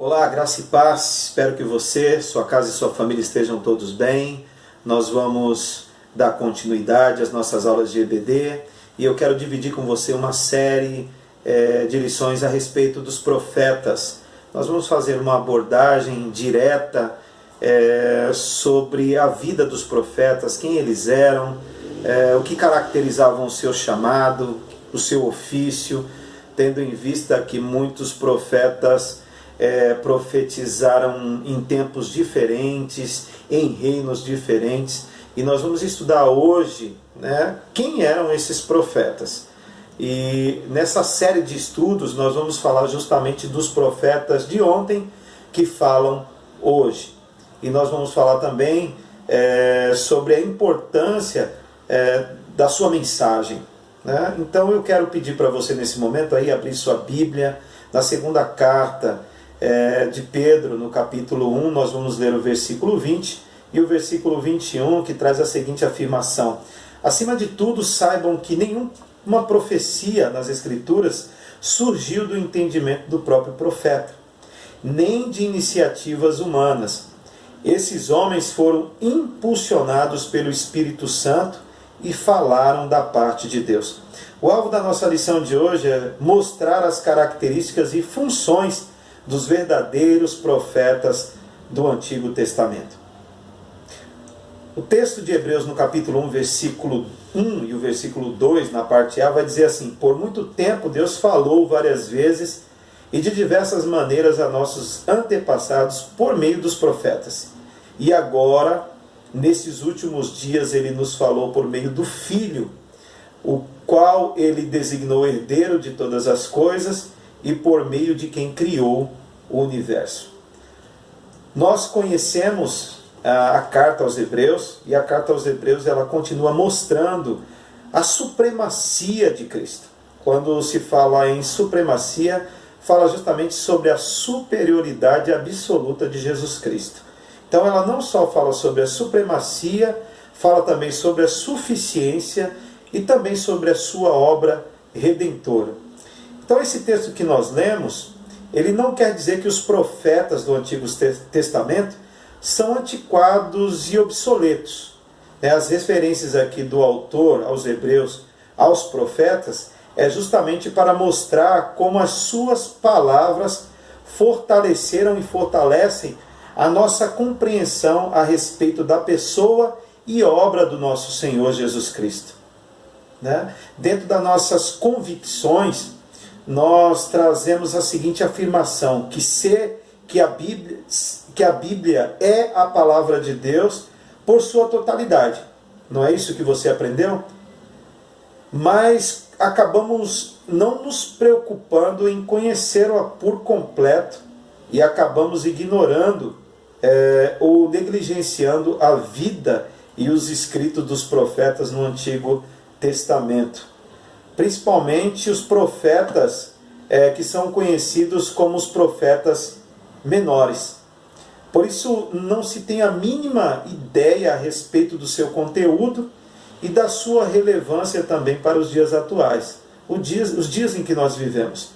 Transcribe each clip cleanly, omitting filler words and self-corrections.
Olá, graça e paz, espero que você, sua casa e sua família estejam todos bem. Nós vamos dar continuidade às nossas aulas de EBD e eu quero dividir com você uma série de lições a respeito dos profetas. Nós vamos fazer uma abordagem direta sobre a vida dos profetas, quem eles eram, o que caracterizavam o seu chamado, o seu ofício, tendo em vista que muitos profetas profetizaram em tempos diferentes, em reinos diferentes, e nós vamos estudar hoje, quem eram esses profetas. E nessa série de estudos nós vamos falar justamente dos profetas de ontem que falam hoje. E nós vamos falar também sobre a importância da sua mensagem. Então eu quero pedir para você nesse momento aí abrir sua Bíblia na segunda carta de Pedro, no capítulo 1, nós vamos ler o versículo 20 e o versículo 21, que traz a seguinte afirmação: acima de tudo, saibam que nenhuma profecia nas Escrituras surgiu do entendimento do próprio profeta, nem de iniciativas humanas. Esses homens foram impulsionados pelo Espírito Santo e falaram da parte de Deus. O alvo da nossa lição de hoje é mostrar as características e funções dos verdadeiros profetas do Antigo Testamento. O texto de Hebreus no capítulo 1, versículo 1 e o versículo 2, na parte A, vai dizer assim: por muito tempo Deus falou várias vezes e de diversas maneiras a nossos antepassados por meio dos profetas. E agora, nesses últimos dias, Ele nos falou por meio do Filho, o qual Ele designou herdeiro de todas as coisas e por meio de quem criou o universo. Nós conhecemos a carta aos Hebreus, e a carta aos Hebreus ela continua mostrando a supremacia de Cristo. Quando se fala em supremacia, fala justamente sobre a superioridade absoluta de Jesus Cristo. Então ela não só fala sobre a supremacia, fala também sobre a suficiência e também sobre a sua obra redentora. Então esse texto que nós lemos, ele não quer dizer que os profetas do Antigo Testamento são antiquados e obsoletos. As referências aqui do autor aos Hebreus, aos profetas, é justamente para mostrar como as suas palavras fortaleceram e fortalecem a nossa compreensão a respeito da pessoa e obra do nosso Senhor Jesus Cristo. Dentro das nossas convicções, nós trazemos a seguinte afirmação: que a Bíblia é a palavra de Deus por sua totalidade. Não é isso que você aprendeu? Mas acabamos não nos preocupando em conhecê-la por completo e acabamos ignorando ou negligenciando a vida e os escritos dos profetas no Antigo Testamento. Principalmente os profetas que são conhecidos como os profetas menores. Por isso não se tem a mínima ideia a respeito do seu conteúdo e da sua relevância também para os dias atuais, os dias em que nós vivemos.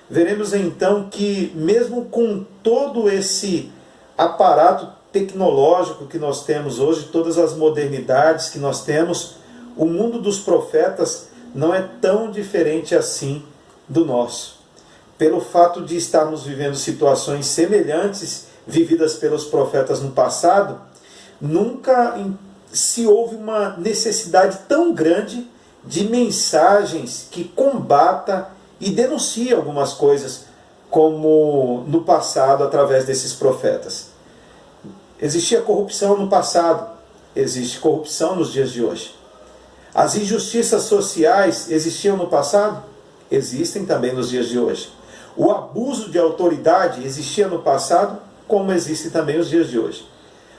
Veremos então que mesmo com todo esse aparato tecnológico que nós temos hoje, todas as modernidades que nós temos, o mundo dos profetas não é tão diferente assim do nosso. Pelo fato de estarmos vivendo situações semelhantes vividas pelos profetas no passado, nunca se houve uma necessidade tão grande de mensagens que combata e denuncia algumas coisas como no passado através desses profetas. Existia corrupção no passado, existe corrupção nos dias de hoje. As injustiças sociais existiam no passado? Existem também nos dias de hoje. O abuso de autoridade existia no passado, como existe também nos dias de hoje.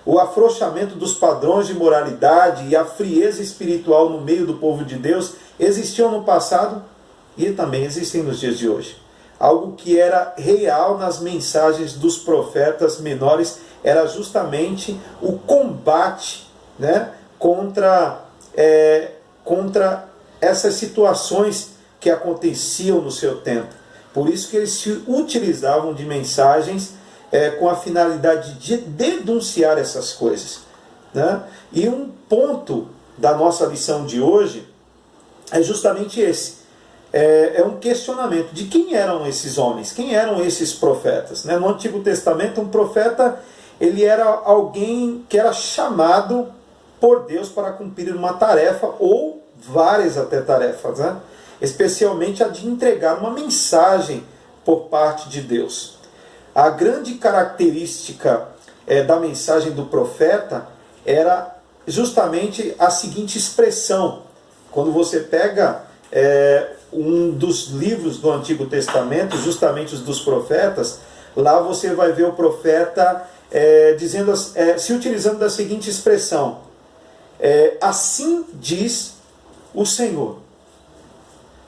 O afrouxamento dos padrões de moralidade e a frieza espiritual no meio do povo de Deus existiam no passado e também existem nos dias de hoje. Algo que era real nas mensagens dos profetas menores era justamente o combate contra essas situações que aconteciam no seu tempo. Por isso que eles se utilizavam de mensagens com a finalidade de denunciar essas coisas, né? E um ponto da nossa lição de hoje é justamente esse. É um questionamento de quem eram esses homens, quem eram esses profetas, né? No Antigo Testamento, um profeta, ele era alguém que era chamado por Deus para cumprir uma tarefa, ou várias até tarefas, né? Especialmente a de entregar uma mensagem por parte de Deus. A grande característica da mensagem do profeta era justamente a seguinte expressão. Quando você pega um dos livros do Antigo Testamento, justamente os dos profetas, lá você vai ver o profeta se utilizando da seguinte expressão: assim diz o Senhor.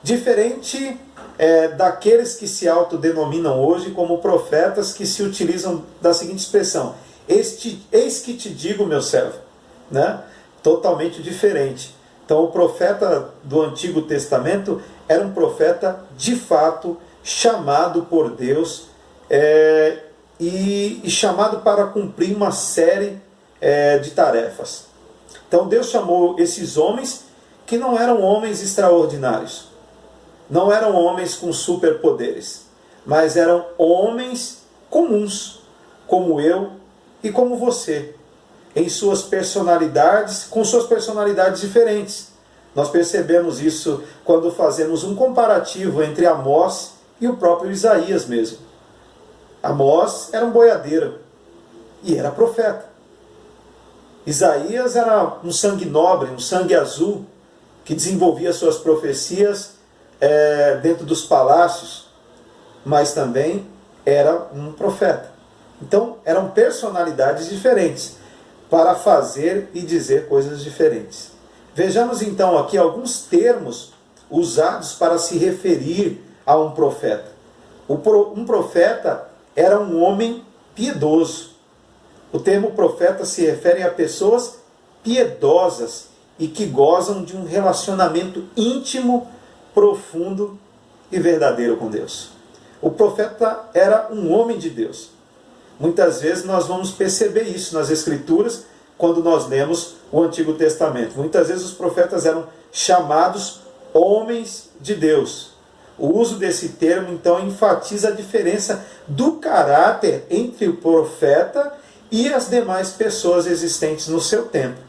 Diferente daqueles que se autodenominam hoje como profetas, que se utilizam da seguinte expressão: eis que te digo, meu servo, né? Totalmente diferente. Então, o profeta do Antigo Testamento era um profeta de fato chamado por Deus e chamado para cumprir uma série de tarefas. Então, Deus chamou esses homens que não eram homens extraordinários, não eram homens com superpoderes, mas eram homens comuns, como eu e como você, em suas personalidades, com suas personalidades diferentes. Nós percebemos isso quando fazemos um comparativo entre Amós e o próprio Isaías mesmo. Amós era um boiadeiro e era profeta. Isaías era um sangue nobre, um sangue azul, que desenvolvia suas profecias dentro dos palácios, mas também era um profeta. Então, eram personalidades diferentes para fazer e dizer coisas diferentes. Vejamos então aqui alguns termos usados para se referir a um profeta. Um profeta era um homem piedoso. O termo profeta se refere a pessoas piedosas e que gozam de um relacionamento íntimo, profundo e verdadeiro com Deus. O profeta era um homem de Deus. Muitas vezes nós vamos perceber isso nas Escrituras quando nós lemos o Antigo Testamento. Muitas vezes os profetas eram chamados homens de Deus. O uso desse termo, então, enfatiza a diferença do caráter entre o profeta e as demais pessoas existentes no seu tempo.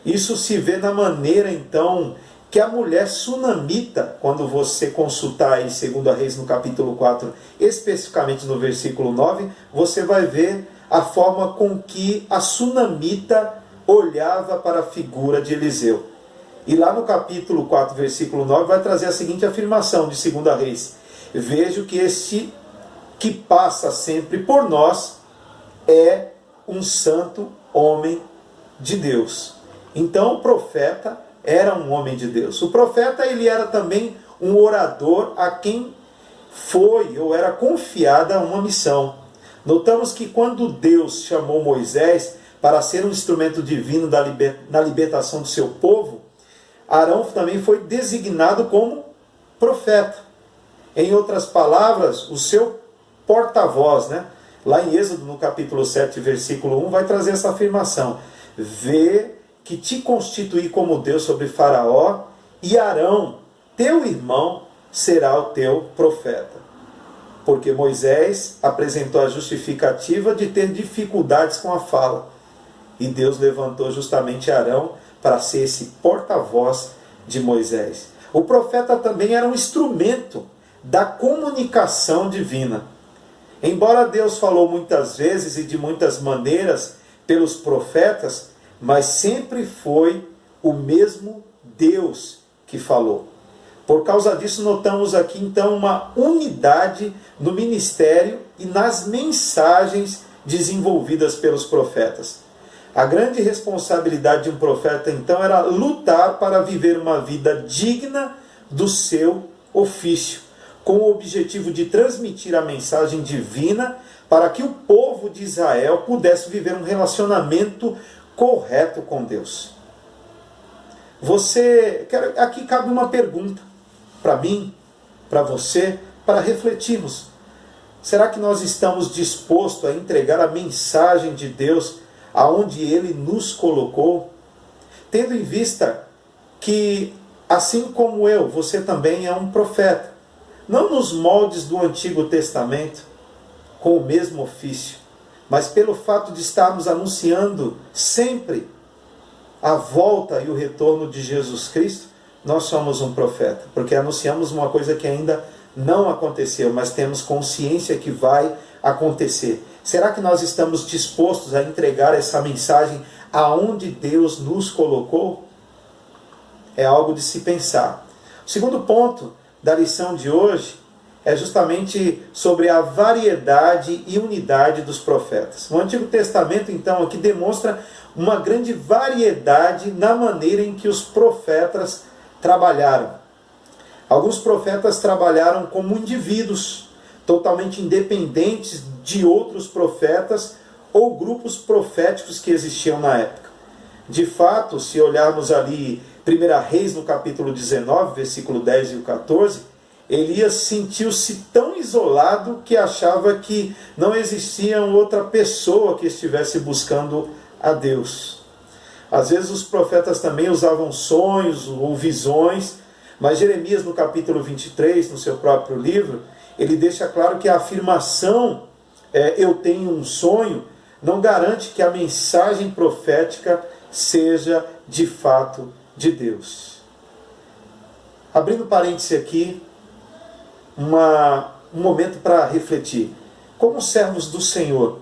Isso se vê na maneira, então, que a mulher sunamita, quando você consultar aí 2 Reis no capítulo 4, especificamente no versículo 9, você vai ver a forma com que a sunamita olhava para a figura de Eliseu. E lá no capítulo 4, versículo 9, vai trazer a seguinte afirmação de 2 Reis: vejo que este que passa sempre por nós é um santo homem de Deus. Então o profeta era um homem de Deus. O profeta, ele era também um orador a quem foi ou era confiada uma missão. Notamos que quando Deus chamou Moisés para ser um instrumento divino na libertação do seu povo, Arão também foi designado como profeta. Em outras palavras, o seu porta-voz, né? Lá em Êxodo, no capítulo 7, versículo 1, vai trazer essa afirmação: vê que te constituí como Deus sobre Faraó, e Arão, teu irmão, será o teu profeta. Porque Moisés apresentou a justificativa de ter dificuldades com a fala. E Deus levantou justamente Arão para ser esse porta-voz de Moisés. O profeta também era um instrumento da comunicação divina. Embora Deus falou muitas vezes e de muitas maneiras pelos profetas, mas sempre foi o mesmo Deus que falou. Por causa disso, notamos aqui então uma unidade no ministério e nas mensagens desenvolvidas pelos profetas. A grande responsabilidade de um profeta então era lutar para viver uma vida digna do seu ofício, com o objetivo de transmitir a mensagem divina para que o povo de Israel pudesse viver um relacionamento correto com Deus. Aqui cabe uma pergunta para mim, para você, para refletirmos. Será que nós estamos dispostos a entregar a mensagem de Deus aonde Ele nos colocou? Tendo em vista que, assim como eu, você também é um profeta. Não nos moldes do Antigo Testamento, com o mesmo ofício, mas pelo fato de estarmos anunciando sempre a volta e o retorno de Jesus Cristo, nós somos um profeta, porque anunciamos uma coisa que ainda não aconteceu, mas temos consciência que vai acontecer. Será que nós estamos dispostos a entregar essa mensagem aonde Deus nos colocou? É algo de se pensar. O segundo ponto da lição de hoje é justamente sobre a variedade e unidade dos profetas. O Antigo Testamento, então, aqui demonstra uma grande variedade na maneira em que os profetas trabalharam. Alguns profetas trabalharam como indivíduos, totalmente independentes de outros profetas ou grupos proféticos que existiam na época. De fato, se olharmos ali 1 Reis no capítulo 19, versículo 10 e 14, Elias sentiu-se tão isolado que achava que não existia outra pessoa que estivesse buscando a Deus. Às vezes os profetas também usavam sonhos ou visões, mas Jeremias no capítulo 23, no seu próprio livro, ele deixa claro que a afirmação eu tenho um sonho não garante que a mensagem profética seja de fato de Deus. Abrindo parêntese aqui, um momento para refletir. Como servos do Senhor,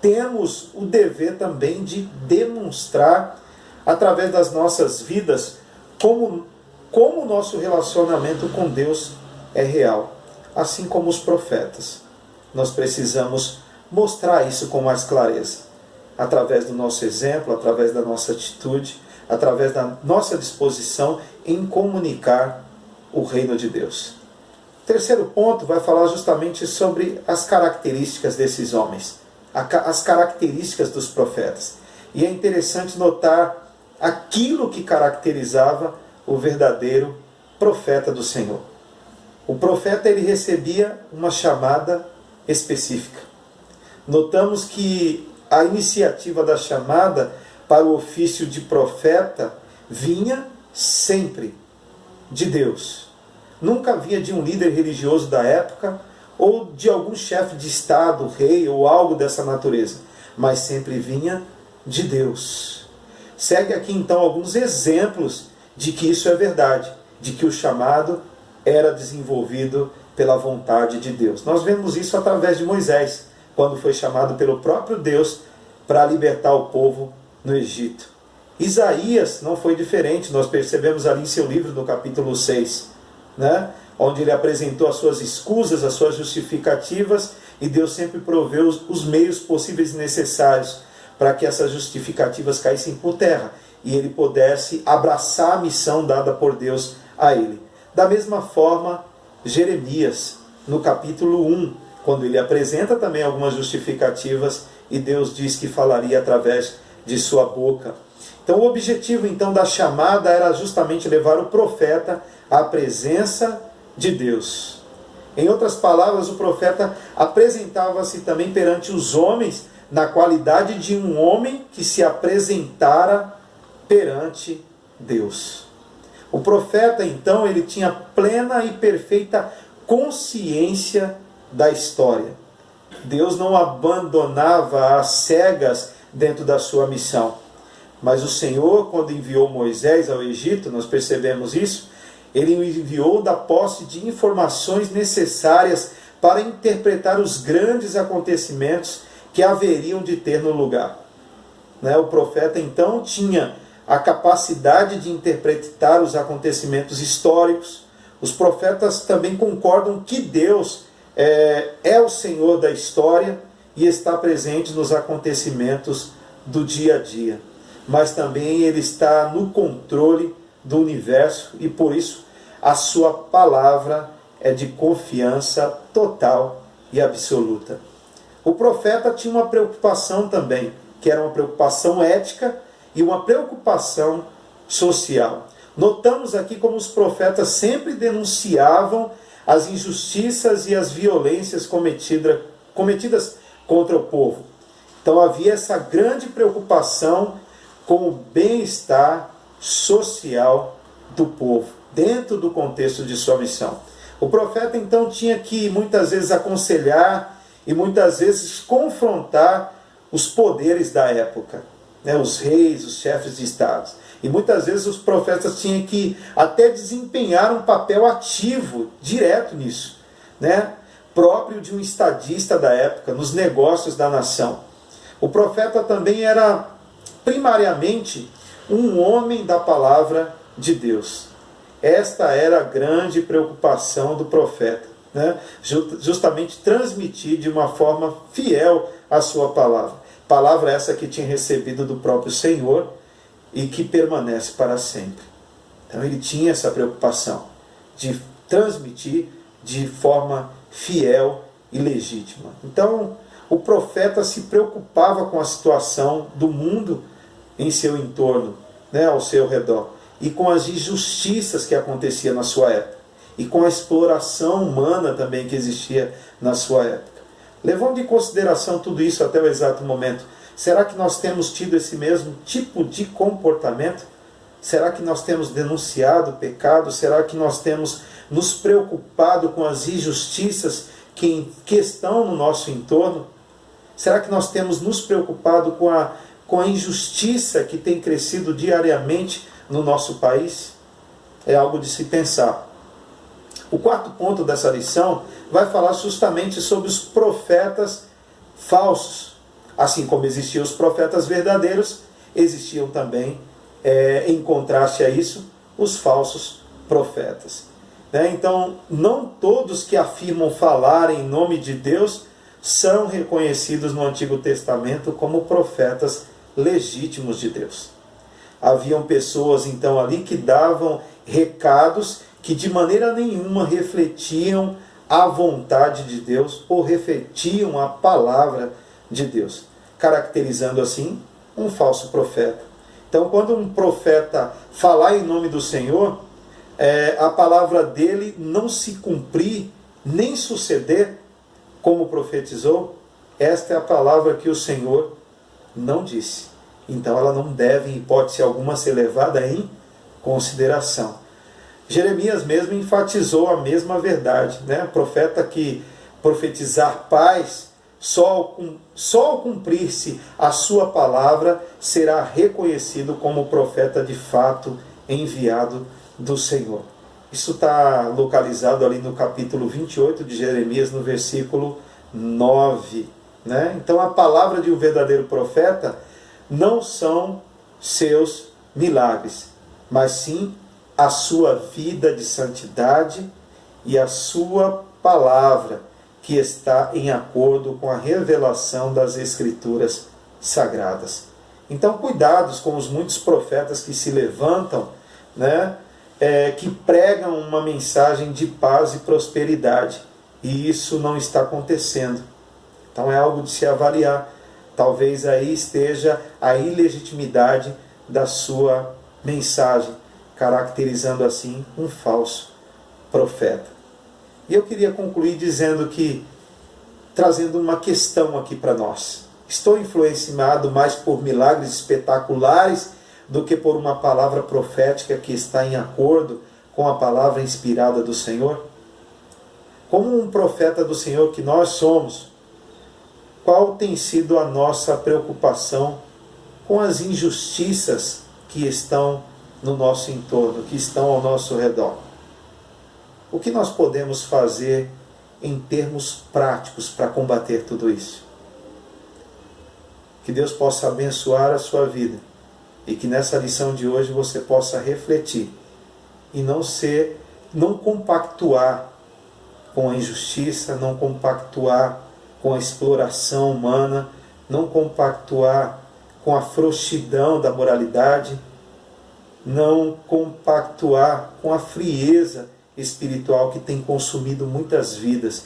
temos o dever também de demonstrar, através das nossas vidas, como o nosso relacionamento com Deus é real. Assim como os profetas. Nós precisamos mostrar isso com mais clareza. Através do nosso exemplo, através da nossa atitude, através da nossa disposição em comunicar o reino de Deus. O terceiro ponto vai falar justamente sobre as características desses homens, as características dos profetas. E é interessante notar aquilo que caracterizava o verdadeiro profeta do Senhor. O profeta, ele recebia uma chamada específica. Notamos que a iniciativa da chamada para o ofício de profeta vinha sempre de Deus. Nunca vinha de um líder religioso da época ou de algum chefe de estado, rei ou algo dessa natureza, mas sempre vinha de Deus. Segue aqui então alguns exemplos de que isso é verdade, de que o chamado era desenvolvido pela vontade de Deus. Nós vemos isso através de Moisés, quando foi chamado pelo próprio Deus para libertar o povo no Egito. Isaías não foi diferente, nós percebemos ali em seu livro, no capítulo 6, onde ele apresentou as suas escusas, as suas justificativas, e Deus sempre proveu os meios possíveis e necessários para que essas justificativas caíssem por terra e ele pudesse abraçar a missão dada por Deus a ele. Da mesma forma, Jeremias, no capítulo 1, quando ele apresenta também algumas justificativas e Deus diz que falaria através de sua boca. Então o objetivo então da chamada era justamente levar o profeta à presença de Deus. Em outras palavras, o profeta apresentava-se também perante os homens na qualidade de um homem que se apresentara perante Deus. O profeta então, ele tinha plena e perfeita consciência da história. Deus não abandonava às cegas dentro da sua missão. Mas o Senhor, quando enviou Moisés ao Egito, nós percebemos isso, ele o enviou da posse de informações necessárias para interpretar os grandes acontecimentos que haveriam de ter no lugar. O profeta então tinha a capacidade de interpretar os acontecimentos históricos. Os profetas também concordam que Deus é o Senhor da história e está presente nos acontecimentos do dia a dia. Mas também ele está no controle do universo e por isso a sua palavra é de confiança total e absoluta. O profeta tinha uma preocupação também, que era uma preocupação ética e uma preocupação social. Notamos aqui como os profetas sempre denunciavam as injustiças e as violências cometidas contra o povo. Então havia essa grande preocupação com o bem-estar social do povo, dentro do contexto de sua missão. O profeta então tinha que muitas vezes aconselhar e muitas vezes confrontar os poderes da época, né? Os reis, os chefes de estados. E muitas vezes os profetas tinham que até desempenhar um papel ativo, direto nisso, né? Próprio de um estadista da época, nos negócios da nação. O profeta também era primariamente um homem da palavra de Deus. Esta era a grande preocupação do profeta, né? Justamente transmitir de uma forma fiel a sua palavra. Palavra essa que tinha recebido do próprio Senhor e que permanece para sempre. Então ele tinha essa preocupação de transmitir de forma fiel e legítima. Então o profeta se preocupava com a situação do mundo em seu entorno, né, ao seu redor, e com as injustiças que aconteciam na sua época, e com a exploração humana também que existia na sua época. Levando em consideração tudo isso até o exato momento, será que nós temos tido esse mesmo tipo de comportamento? Será que nós temos denunciado o pecado? Será que nós temos nos preocupado com as injustiças que estão no nosso entorno? Será que nós temos nos preocupado com a injustiça que tem crescido diariamente no nosso país? É algo de se pensar. O quarto ponto dessa lição vai falar justamente sobre os profetas falsos. Assim como existiam os profetas verdadeiros, existiam também, em contraste a isso, os falsos profetas. Então, não todos que afirmam falar em nome de Deus são reconhecidos no Antigo Testamento como profetas legítimos de Deus. Haviam pessoas então ali que davam recados que de maneira nenhuma refletiam a vontade de Deus ou refletiam a palavra de Deus, caracterizando assim um falso profeta. Então, quando um profeta falar em nome do Senhor, a palavra dele não se cumprir, nem suceder como profetizou, esta é a palavra que o Senhor não disse. Então ela não deve, em hipótese alguma, ser levada em consideração. Jeremias mesmo enfatizou a mesma verdade, né? O profeta que profetizar paz, só ao cumprir-se a sua palavra, será reconhecido como profeta de fato enviado do Senhor. Isso está localizado ali no capítulo 28 de Jeremias, no versículo 9. Né? Então a palavra de um verdadeiro profeta não são seus milagres, mas sim a sua vida de santidade e a sua palavra, que está em acordo com a revelação das Escrituras Sagradas. Então, cuidados com os muitos profetas que se levantam, né, que pregam uma mensagem de paz e prosperidade, e isso não está acontecendo. Então é algo de se avaliar. Talvez aí esteja a ilegitimidade da sua mensagem, caracterizando assim um falso profeta. E eu queria concluir dizendo que, trazendo uma questão aqui para nós. Estou influenciado mais por milagres espetaculares do que por uma palavra profética que está em acordo com a palavra inspirada do Senhor? Como um profeta do Senhor que nós somos, qual tem sido a nossa preocupação com as injustiças que estão no nosso entorno, que estão ao nosso redor? O que nós podemos fazer em termos práticos para combater tudo isso? Que Deus possa abençoar a sua vida e que nessa lição de hoje você possa refletir e não compactuar com a injustiça, não compactuar com a exploração humana, não compactuar com a frouxidão da moralidade, não compactuar com a frieza espiritual que tem consumido muitas vidas,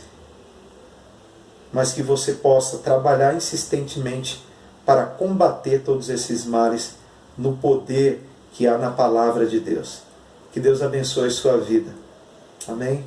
mas que você possa trabalhar insistentemente para combater todos esses males no poder que há na palavra de Deus. Que Deus abençoe sua vida. Amém?